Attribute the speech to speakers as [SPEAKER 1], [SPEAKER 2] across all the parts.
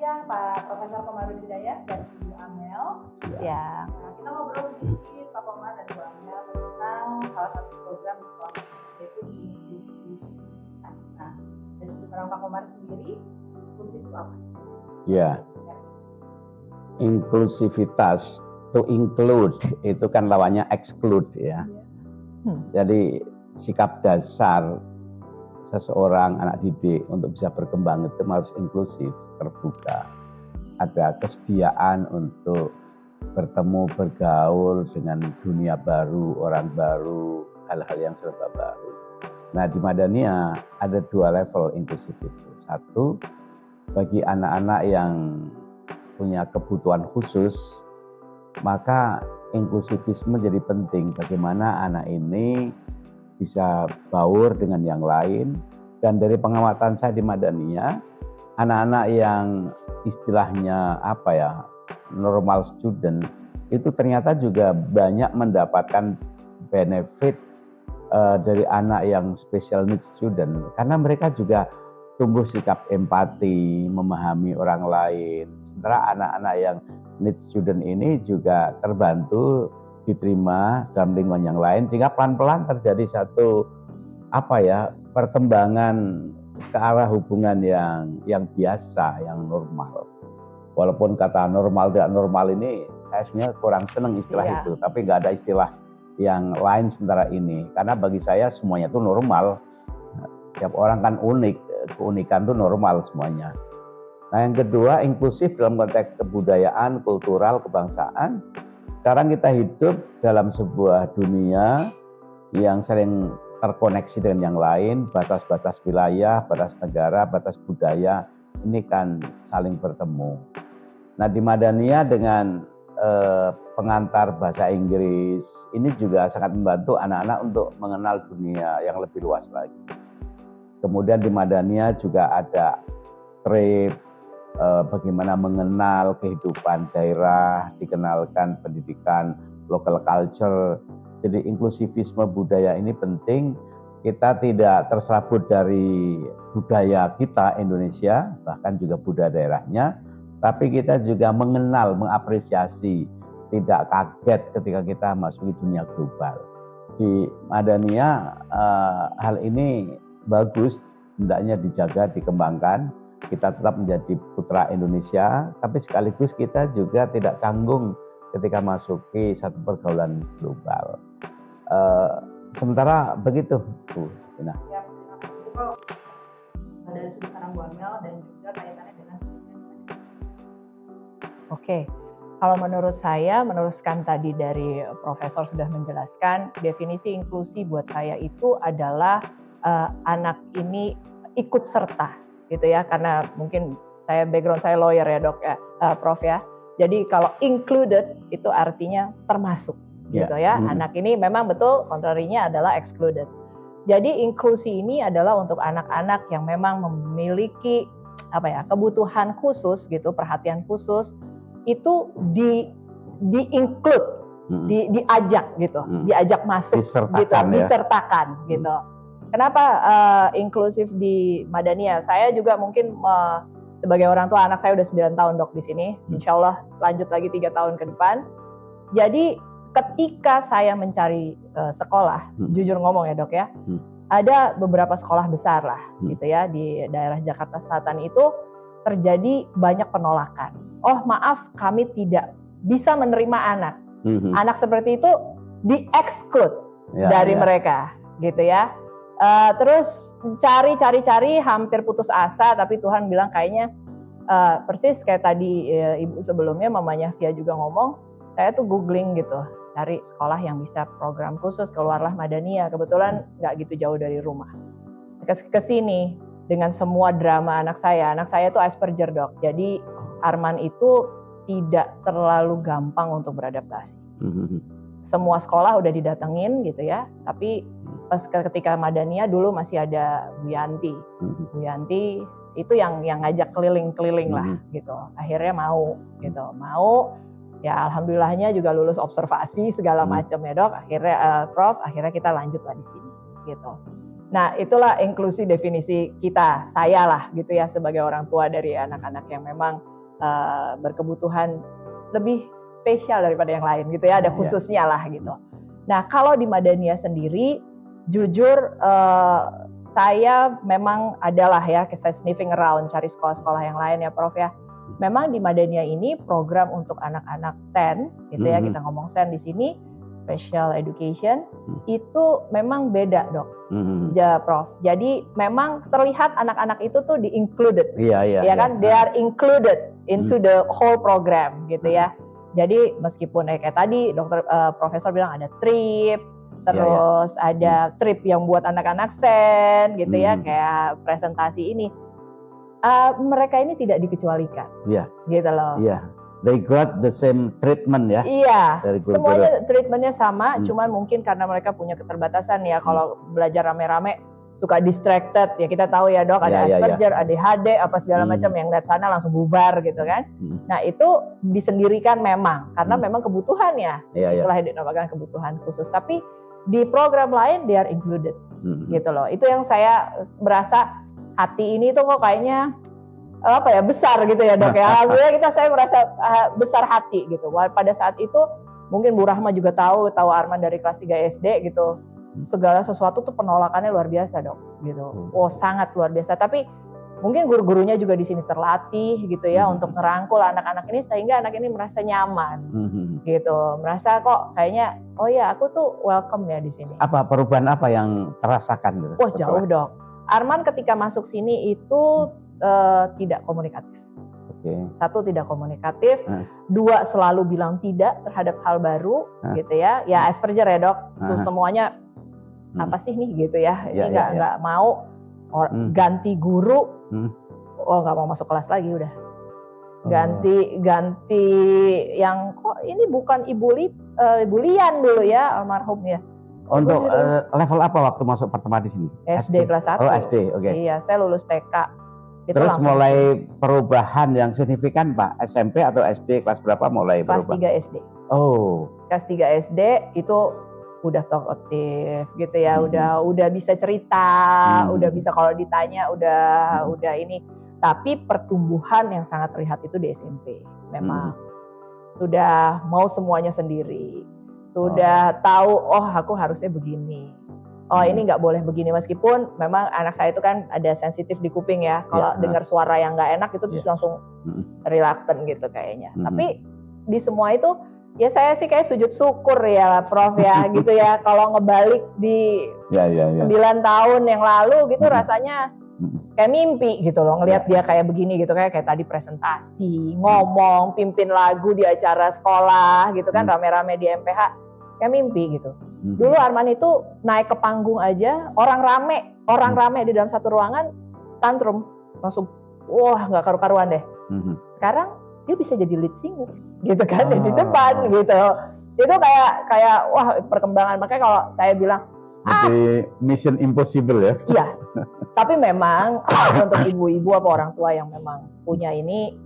[SPEAKER 1] siang Pak Profesor Komarudin Hidayat dan Ibu Amel.
[SPEAKER 2] Ya.
[SPEAKER 1] Nah, kita ngobrol sedikit Pak Komar dan Ibu Amel tentang salah satu program di sekolah yaitu inklusivitas. Nah, dari sudut pandang Pak Komar sendiri, inklusi itu apa?
[SPEAKER 3] Ya, inklusivitas, to include itu kan lawannya exclude ya. Jadi sikap dasar seseorang anak didik untuk bisa berkembang itu harus inklusif, terbuka. Ada kesediaan untuk bertemu, bergaul dengan dunia baru, orang baru, hal-hal yang serba baru. Nah, di Madania ada 2 level inklusif itu. Satu, bagi anak-anak yang punya kebutuhan khusus, maka inklusivisme jadi penting. Bagaimana anak ini bisa baur dengan yang lain. Dan dari pengamatan saya di Madania, anak-anak yang istilahnya normal student itu ternyata juga banyak mendapatkan benefit dari anak yang special needs student, karena mereka juga tumbuh sikap empati, memahami orang lain. Sementara anak-anak yang needs student ini juga terbantu diterima dalam lingkungan yang lain, sehingga pelan-pelan terjadi satu perkembangan ke arah hubungan yang biasa, yang normal. Walaupun kata normal tidak normal ini saya sebenarnya kurang senang istilah itu, tapi nggak ada istilah yang lain sementara ini, karena bagi saya semuanya itu normal. Tiap orang kan unik, keunikan itu normal semuanya. Nah, yang kedua, inklusif dalam konteks kebudayaan, kultural, kebangsaan. Sekarang kita hidup dalam sebuah dunia yang sering terkoneksi dengan yang lain, batas-batas wilayah, batas negara, batas budaya, ini kan saling bertemu. Nah, di Madania dengan pengantar bahasa Inggris, ini juga sangat membantu anak-anak untuk mengenal dunia yang lebih luas lagi. Kemudian di Madania juga ada trip, bagaimana mengenal kehidupan daerah, dikenalkan pendidikan, local culture. Jadi inklusivisme budaya ini penting. Kita tidak terserabut dari budaya kita Indonesia, bahkan juga budaya daerahnya, tapi kita juga mengenal, mengapresiasi, tidak kaget ketika kita masuk di dunia global. Di Madania hal ini bagus, hendaknya dijaga, dikembangkan. Kita tetap menjadi putra Indonesia, tapi sekaligus kita juga tidak canggung ketika masuki satu pergaulan global. Sementara begitu, Bu Ina.
[SPEAKER 1] Ya, dari sudut pandang Bu Amel dan juga kaitannya dengan
[SPEAKER 2] Oke, kalau menurut saya, meneruskan tadi dari Profesor sudah menjelaskan, definisi inklusi buat saya itu adalah anak ini ikut serta, gitu ya, karena mungkin background saya lawyer ya Dok ya, Prof ya. Jadi kalau included itu artinya termasuk, gitu ya. Anak ini memang betul kontrarinya adalah excluded. Jadi inklusi ini adalah untuk anak-anak yang memang memiliki kebutuhan khusus gitu, perhatian khusus, itu di-include, diajak gitu, diajak masuk, disertakan gitu. Kenapa inklusif di Madania? Saya juga mungkin sebagai orang tua, anak saya udah 9 tahun Dok di sini, insya Allah lanjut lagi 3 tahun ke depan. Jadi ketika saya mencari sekolah, jujur ngomong ya Dok ya, ada beberapa sekolah besar lah gitu ya di daerah Jakarta Selatan itu terjadi banyak penolakan. Oh maaf, kami tidak bisa menerima anak. Anak seperti itu di-exclude dari mereka gitu ya. Terus cari hampir putus asa, tapi Tuhan bilang kayaknya persis kayak tadi ibu sebelumnya, mamanya Via juga ngomong, saya tuh googling gitu, cari sekolah yang bisa program khusus, keluarlah Madania, kebetulan nggak gitu jauh dari rumah. Kesini dengan semua drama anak saya tuh Asperger Dok, jadi Arman itu tidak terlalu gampang untuk beradaptasi. Semua sekolah udah didatengin gitu ya, tapi pas ketika Madania dulu masih ada Bu Yanti. Bu Yanti itu yang ngajak keliling-keliling lah gitu. Akhirnya mau gitu. Mau ya alhamdulillahnya juga lulus observasi segala macam ya Dok. Akhirnya Prof, akhirnya kita lanjutlah di sini gitu. Nah, itulah inklusi definisi kita, saya lah gitu ya sebagai orang tua dari anak-anak yang memang berkebutuhan lebih spesial daripada yang lain gitu ya, ada khususnya lah gitu. Nah kalau di Madania sendiri, jujur saya memang adalah ya, saya sniffing around cari sekolah-sekolah yang lain ya Prof ya. Memang di Madania ini program untuk anak-anak SEN gitu ya, kita ngomong SEN di sini, Special Education, itu memang beda dok, ya Prof. Jadi memang terlihat anak-anak itu tuh di-included, ya kan, they are included into the whole program gitu ya. Jadi meskipun kayak tadi profesor bilang ada trip, terus ada trip yang buat anak-anak SEN gitu ya, kayak presentasi ini, mereka ini tidak dikecualikan, gitu loh.
[SPEAKER 3] They got the same treatment ya.
[SPEAKER 2] Iya, semuanya treatmentnya sama, cuman mungkin karena mereka punya keterbatasan ya, kalau belajar rame-rame suka distracted ya, kita tahu ya dok, ada Asperger, ADHD, apa segala macam, yang lihat sana langsung bubar gitu kan. Nah itu disendirikan memang, karena memang kebutuhannya, itulah yang dinamakan kebutuhan khusus. Tapi di program lain they are included, gitu loh. Itu yang saya berasa hati ini tuh kok kayaknya apa ya, besar gitu ya dok ya. Alhamdulillah saya merasa besar hati gitu. Pada saat itu mungkin Bu Rahma juga tahu Arman dari kelas 3 SD gitu. Segala sesuatu tuh penolakannya luar biasa dok gitu. Oh sangat luar biasa. Tapi mungkin guru-gurunya juga di sini terlatih gitu ya untuk ngerangkul anak-anak ini sehingga anak ini merasa nyaman gitu. Merasa kok kayaknya oh ya aku tuh welcome ya di sini.
[SPEAKER 3] Apa perubahan apa yang terasakan gitu?
[SPEAKER 2] Wah jauh dok. Arman ketika masuk sini itu tidak komunikatif. Satu, tidak komunikatif. Dua, selalu bilang tidak terhadap hal baru gitu ya. Ya Asperger ya dok. Semuanya apa sih nih gitu ya. Ini nggak mau ganti guru. Oh nggak mau masuk kelas lagi udah. Ganti yang kok ini bukan Ibu Lian dulu ya almarhum ya.
[SPEAKER 3] Untuk level apa waktu masuk pertama di sini?
[SPEAKER 2] SD kelas 1.
[SPEAKER 3] Oh SD, oke.
[SPEAKER 2] Iya, saya lulus TK.
[SPEAKER 3] Terus mulai perubahan yang signifikan Pak, SMP atau SD kelas berapa mulai berubah?
[SPEAKER 2] Kelas 3 SD.
[SPEAKER 3] Oh.
[SPEAKER 2] Kelas 3 SD itu udah talkative gitu ya, udah bisa cerita, udah bisa kalau ditanya udah ini. Tapi pertumbuhan yang sangat terlihat itu di SMP. Memang sudah mau semuanya sendiri. Sudah tahu, oh aku harusnya begini. Oh ini nggak boleh begini, meskipun memang anak saya itu kan ada sensitif di kuping ya. Kalau dengar suara yang nggak enak itu terus langsung reluctant gitu kayaknya. Tapi di semua itu ya saya sih kayak sujud syukur ya Prof ya gitu ya. Kalau ngebalik di 9 tahun yang lalu gitu rasanya kayak mimpi gitu loh, ngelihat dia kayak begini gitu, kayak tadi presentasi, ngomong, pimpin lagu di acara sekolah gitu kan, rame-rame di MPH. Kayak mimpi gitu. Dulu Arman itu naik ke panggung aja, orang rame di dalam satu ruangan, tantrum, langsung wah nggak karu-karuan deh. Sekarang dia bisa jadi lead singer, gitu kan, di depan gitu. Itu kayak wah perkembangan. Makanya kalau saya bilang
[SPEAKER 3] mission impossible ya.
[SPEAKER 2] Iya. Tapi memang untuk ibu-ibu apa orang tua yang memang punya ini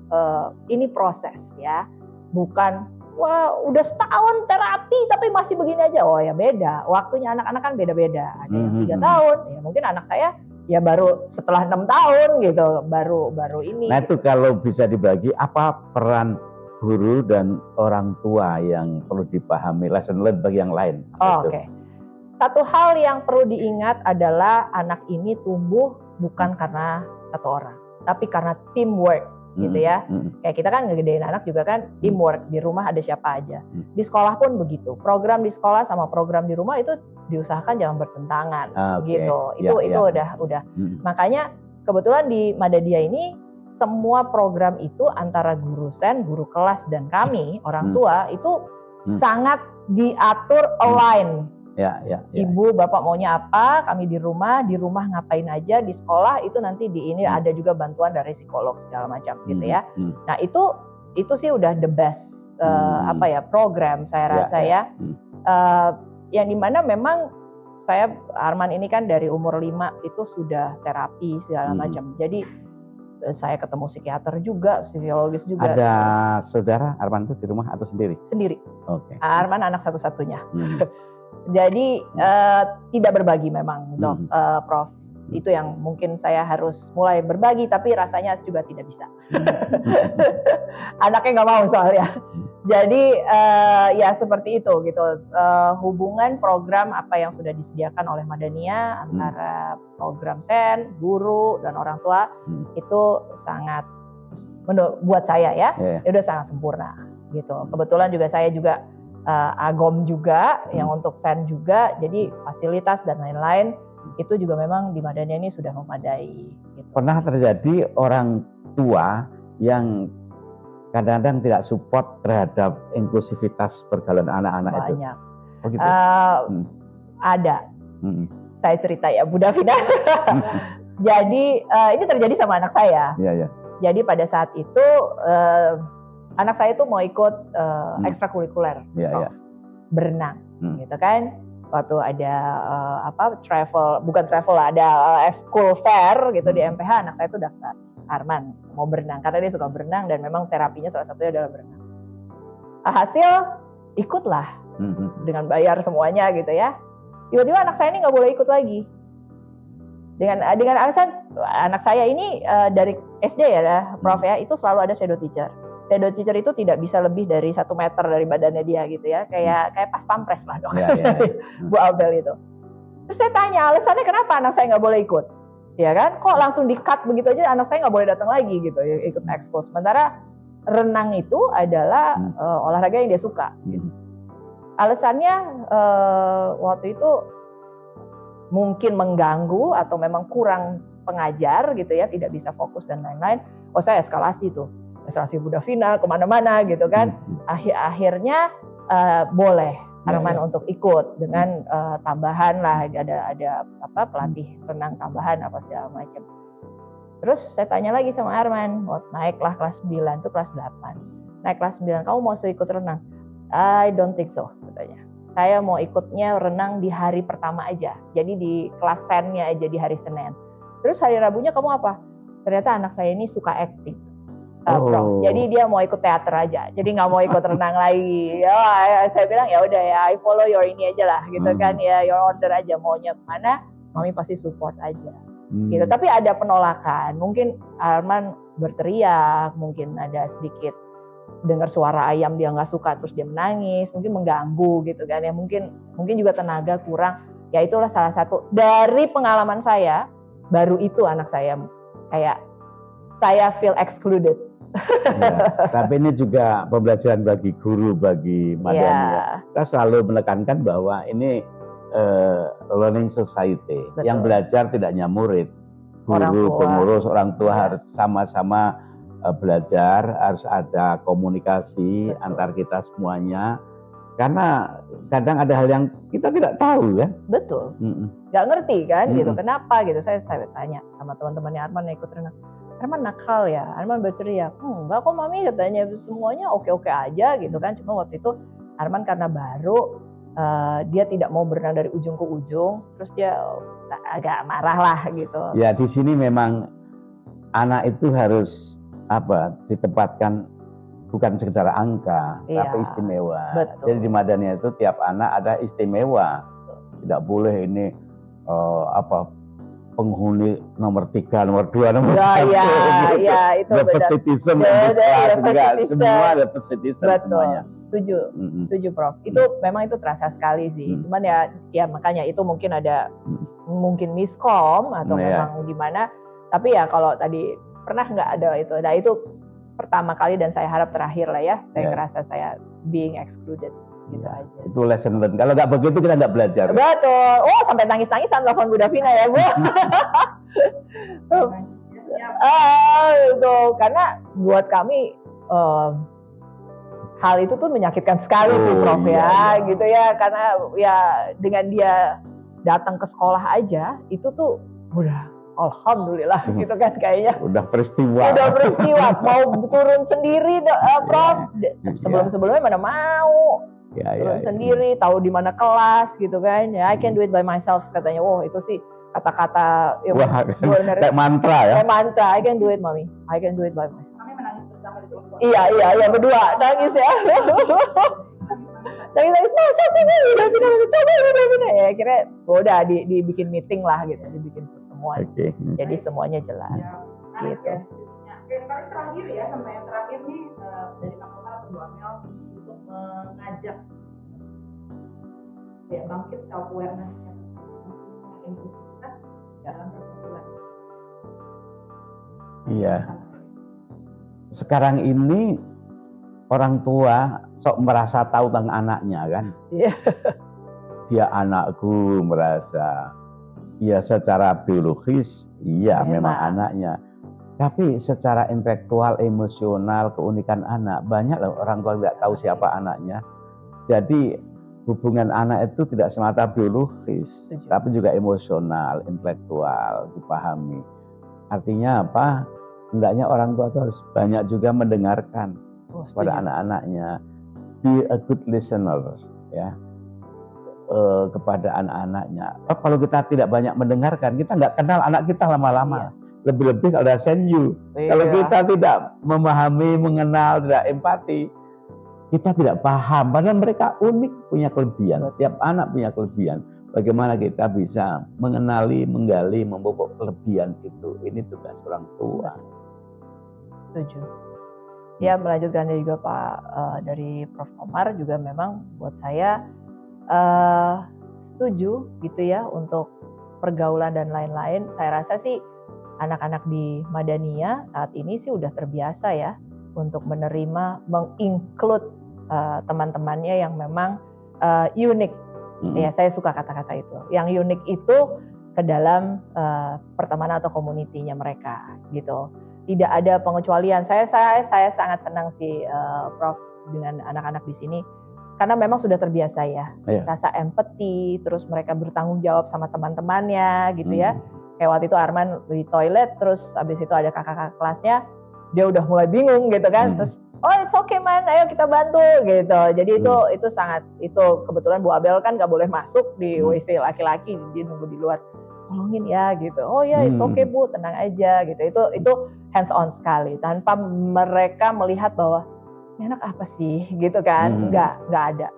[SPEAKER 2] proses ya, bukan wah udah setahun terapi tapi masih begini aja. Oh ya beda, waktunya anak-anak kan beda-beda. Ada yang 3 tahun, ya mungkin anak saya ya baru setelah 6 tahun gitu, baru ini.
[SPEAKER 3] Nah itu kalau bisa dibagi, apa peran guru dan orang tua yang perlu dipahami, lesson learned bagi yang lain?
[SPEAKER 2] Oke. Satu hal yang perlu diingat adalah anak ini tumbuh bukan karena satu orang, tapi karena teamwork. Gitu ya, kayak kita kan ngegedein anak juga kan teamwork, di rumah ada siapa aja, di sekolah pun begitu, program di sekolah sama program di rumah itu diusahakan jangan bertentangan, gitu, itu udah, makanya kebetulan di Madania ini semua program itu antara guru SEN, guru kelas dan kami orang tua itu sangat diatur align. Ibu bapak maunya apa, kami di rumah ngapain aja, di sekolah itu nanti di ini ada juga bantuan dari psikolog segala macam gitu ya. Nah itu sih udah the best program saya rasa ya. Yang dimana memang saya Arman ini kan dari umur 5 itu sudah terapi segala macam. Jadi saya ketemu psikiater juga, psikologis juga.
[SPEAKER 3] Ada saudara Arman itu di rumah atau sendiri?
[SPEAKER 2] Sendiri.
[SPEAKER 3] Oke.
[SPEAKER 2] Arman anak satu-satunya. Jadi tidak berbagi memang dok, Prof. Itu yang mungkin saya harus mulai berbagi, tapi rasanya juga tidak bisa. Anaknya nggak mau soalnya. Jadi ya seperti itu gitu. Hubungan program apa yang sudah disediakan oleh Madania antara program SEN, guru dan orang tua itu sangat buat saya ya, udah sangat sempurna gitu. Kebetulan juga saya juga Agom juga yang untuk SEN juga, jadi fasilitas dan lain-lain itu juga memang di Madania ini sudah memadai. Gitu.
[SPEAKER 3] Pernah terjadi orang tua yang kadang-kadang tidak support terhadap inklusivitas pergaulan anak-anak itu?
[SPEAKER 2] Banyak.
[SPEAKER 3] Oh gitu?
[SPEAKER 2] Ada. Saya cerita ya, Bu Davina. Jadi ini terjadi sama anak saya.
[SPEAKER 3] Iya.
[SPEAKER 2] Jadi pada saat itu anak saya tuh mau ikut ekstrakurikuler, berenang, gitu kan. Waktu ada bukan travel lah, ada school fair gitu di MPH, anak saya tuh daftar. Arman mau berenang karena dia suka berenang dan memang terapinya salah satunya adalah berenang. Hasil ikutlah dengan bayar semuanya gitu ya. Tiba-tiba anak saya ini nggak boleh ikut lagi dengan alasan anak saya ini dari SD ya, Prof ya, itu selalu ada shadow teacher. Shadow teacher itu tidak bisa lebih dari 1 meter dari badannya dia gitu ya, kayak pas pampres lah dok, Bu Abel itu. Terus saya tanya alasannya kenapa anak saya nggak boleh ikut, ya kan? Kok langsung di-cut begitu aja anak saya nggak boleh datang lagi gitu, ikut ekskul. Sementara renang itu adalah olahraga yang dia suka. Gitu. Alasannya waktu itu mungkin mengganggu atau memang kurang pengajar gitu ya, tidak bisa fokus dan lain-lain. Oh saya eskalasi Bu Davina kemana-mana gitu kan. Akhirnya boleh Arman untuk ikut dengan tambahan lah, ada pelatih renang tambahan apa segala macam. Terus saya tanya lagi sama Arman, naiklah kelas 9 itu kelas 8. Naik kelas 9 kamu mau ikut renang? I don't think so katanya. Saya mau ikutnya renang di hari pertama aja. Jadi di kelas SEN-nya aja di hari Senin. Terus hari Rabunya kamu apa? Ternyata anak saya ini suka acting. Prof. Jadi dia mau ikut teater aja. Jadi nggak mau ikut renang lagi. Ya, saya bilang ya udah ya, I follow your ini aja lah, gitu kan ya, your order aja. Maunya kemana, mami pasti support aja. Gitu. Tapi ada penolakan. Mungkin Arman berteriak, mungkin ada sedikit dengar suara ayam dia nggak suka terus dia menangis, mungkin mengganggu gitu kan ya. Mungkin juga tenaga kurang. Ya itulah salah satu dari pengalaman saya. Baru itu anak saya kayak saya feel excluded.
[SPEAKER 3] Ya, tapi ini juga pembelajaran bagi guru, bagi Madania. Kita selalu menekankan bahwa ini learning society. Betul. Yang belajar tidak hanya murid, guru, pengurus, orang tua harus sama-sama belajar, harus ada komunikasi antar kita semuanya. Karena kadang ada hal yang kita tidak tahu kan. Betul. Gak ngerti kan gitu. Kenapa gitu. Saya tanya sama teman-temannya Arman yang ikut renang. Arman nakal ya, Arman berteriak. Enggak kok mami, katanya semuanya oke-oke aja gitu kan. Cuma waktu itu Arman karena baru, dia tidak mau berenang dari ujung ke ujung, terus dia agak marah lah gitu. Ya di sini memang anak itu harus ditempatkan bukan sekedar angka, tapi istimewa. Betul. Jadi di Madania itu tiap anak ada istimewa. Tidak boleh ini penghuni nomor 3, nomor 2, nomor 1. Ya, itu citizen semua ada citizen semuanya. Setuju Prof. Itu memang itu terasa sekali sih. Cuman ya makanya itu mungkin ada miskom atau memang gimana. Tapi ya kalau tadi pernah nggak ada itu. Nah itu pertama kali dan saya harap terakhir lah ya. Saya ngerasa saya being excluded. Gitu aja. Itu lesson learned. Kalau nggak begitu kita nggak belajar. Betul. Oh sampai nangis-nangisan telepon Bu Davina ya Bu. Itu karena buat kami hal itu tuh menyakitkan sekali sih Prof ya. Gitu ya karena ya dengan dia datang ke sekolah aja itu tuh udah alhamdulillah gitu kan kayaknya. Udah peristiwa mau turun sendiri Prof. Sebelumnya mana mau. Turun sendiri, tahu di mana kelas gitu kan. Ya, I can do it by myself katanya. Wow, itu sih kata-kata kayak mantra ya. Kayak mantra, I can do it, Mami. I can do it by myself. Kami menangis bersama di telepon. Iya, berdua nangis ya. Nangis masa sih udah coba. Ya kira udah dibikin meeting lah gitu, dibikin pertemuan.
[SPEAKER 2] pertemuan. Jadi semuanya jelas.
[SPEAKER 1] Ya,
[SPEAKER 2] Gitu.
[SPEAKER 1] ya, paling terakhir ya, sama yang terakhir nih dari Pak Komar atau Bu Amel untuk mengajak ya bangkit self awareness inklusivitas dalam perkumpulan.
[SPEAKER 3] Iya. Sekarang ini orang tua sok merasa tahu tentang anaknya kan.
[SPEAKER 2] Iya.
[SPEAKER 3] Dia anakku, merasa ya secara biologis iya memang anaknya. Tapi secara intelektual, emosional, keunikan anak, banyak loh orang tua tidak tahu siapa anaknya. Jadi hubungan anak itu tidak semata biologis, tapi juga emosional, intelektual, dipahami. Artinya apa? Hendaknya orang tua itu harus banyak juga mendengarkan pada anak-anaknya. Be a good listener, ya, kepada anak-anaknya. Kalau kita tidak banyak mendengarkan, kita nggak kenal anak kita lama-lama. Lebih-lebih kalau ada senyu. Kalau kita tidak memahami, mengenal, tidak empati, kita tidak paham. Padahal mereka unik, punya kelebihan. Tiap anak punya kelebihan. Bagaimana kita bisa mengenali, menggali, memupuk kelebihan itu. Ini tugas orang tua.
[SPEAKER 2] Setuju. Ya, melanjutkan juga Pak dari Prof. Komar juga memang buat saya setuju gitu ya untuk pergaulan dan lain-lain. Saya rasa sih anak-anak di Madania saat ini sih udah terbiasa ya untuk menerima, menginclude teman-temannya yang memang unik. Ya, saya suka kata-kata itu. Yang unik itu ke dalam pertemanan atau komunitinya mereka gitu. Tidak ada pengecualian. Saya sangat senang sih Prof dengan anak-anak di sini karena memang sudah terbiasa ya. Rasa empati, terus mereka bertanggung jawab sama teman-temannya gitu ya. Kayak waktu itu Arman di toilet, terus abis itu ada kakak-kakak kelasnya, dia udah mulai bingung gitu kan, terus oh it's okay man, ayo kita bantu gitu. Jadi itu sangat, itu kebetulan Bu Abel kan gak boleh masuk di WC laki-laki, dia nunggu di luar, tolongin ya gitu. Oh ya it's okay Bu, tenang aja gitu. Itu hands on sekali, tanpa mereka melihat bahwa ini anak apa sih gitu kan, nggak ada.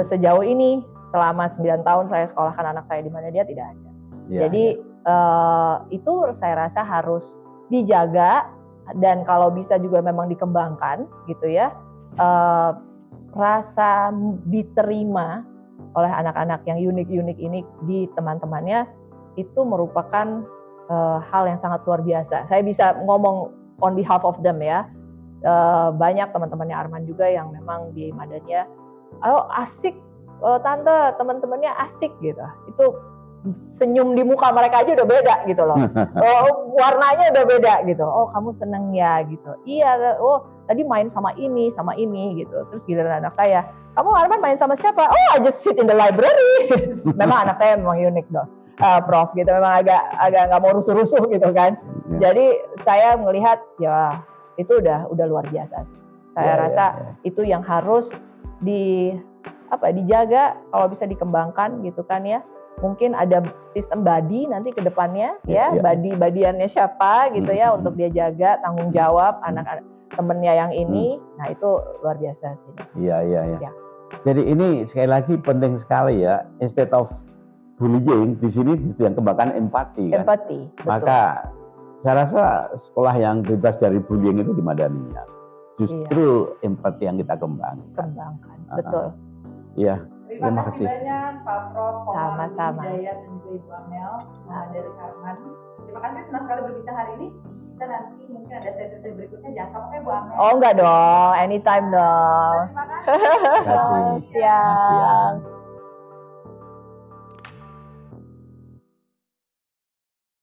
[SPEAKER 2] Sejauh ini selama 9 tahun saya sekolahkan anak saya di mana dia tidak ada. Jadi itu saya rasa harus dijaga dan kalau bisa juga memang dikembangkan gitu ya, rasa diterima oleh anak-anak yang unik-unik ini di teman-temannya itu merupakan hal yang sangat luar biasa. Saya bisa ngomong on behalf of them ya, banyak teman-temannya Arman juga yang memang di Madania, ayo asik tante, teman-temannya asik gitu. Itu senyum di muka mereka aja udah beda gitu loh. Warnanya udah beda gitu. Oh kamu seneng ya gitu. Iya, oh tadi main sama ini gitu. Terus giliran anak saya, kamu Arman main sama siapa? Oh I just sit in the library. Memang anak saya memang unik dong, Prof gitu. Memang agak nggak mau rusuh-rusuh gitu kan. Jadi saya melihat ya itu udah luar biasa sih. Saya rasa itu yang harus dijaga, kalau bisa dikembangkan gitu kan ya. Mungkin ada sistem buddy nanti ke depannya buddy-badiannya siapa gitu ya untuk dia jaga tanggung jawab anak-anak temennya yang ini. Nah itu luar biasa sih.
[SPEAKER 3] Iya. Jadi ini sekali lagi penting sekali ya, instead of bullying di sini justru yang kembangkan empati kan. Empati, betul. Maka saya rasa sekolah yang bebas dari bullying itu di Madania. Justru empati yang kita kembangkan.
[SPEAKER 2] Betul.
[SPEAKER 3] Iya.
[SPEAKER 1] Terima kasih banyak Pak Prof.
[SPEAKER 2] Sama-sama.
[SPEAKER 1] Hidayat dan juga Ibu Amel dari Karman. Terima kasih, senang sekali berbincang hari ini. Kita nanti mungkin ada sesi berikutnya, jangan sampai Bu Amel.
[SPEAKER 2] Oh enggak dong, anytime dong.
[SPEAKER 1] Terima kasih.
[SPEAKER 3] Terima kasih.
[SPEAKER 2] Siap.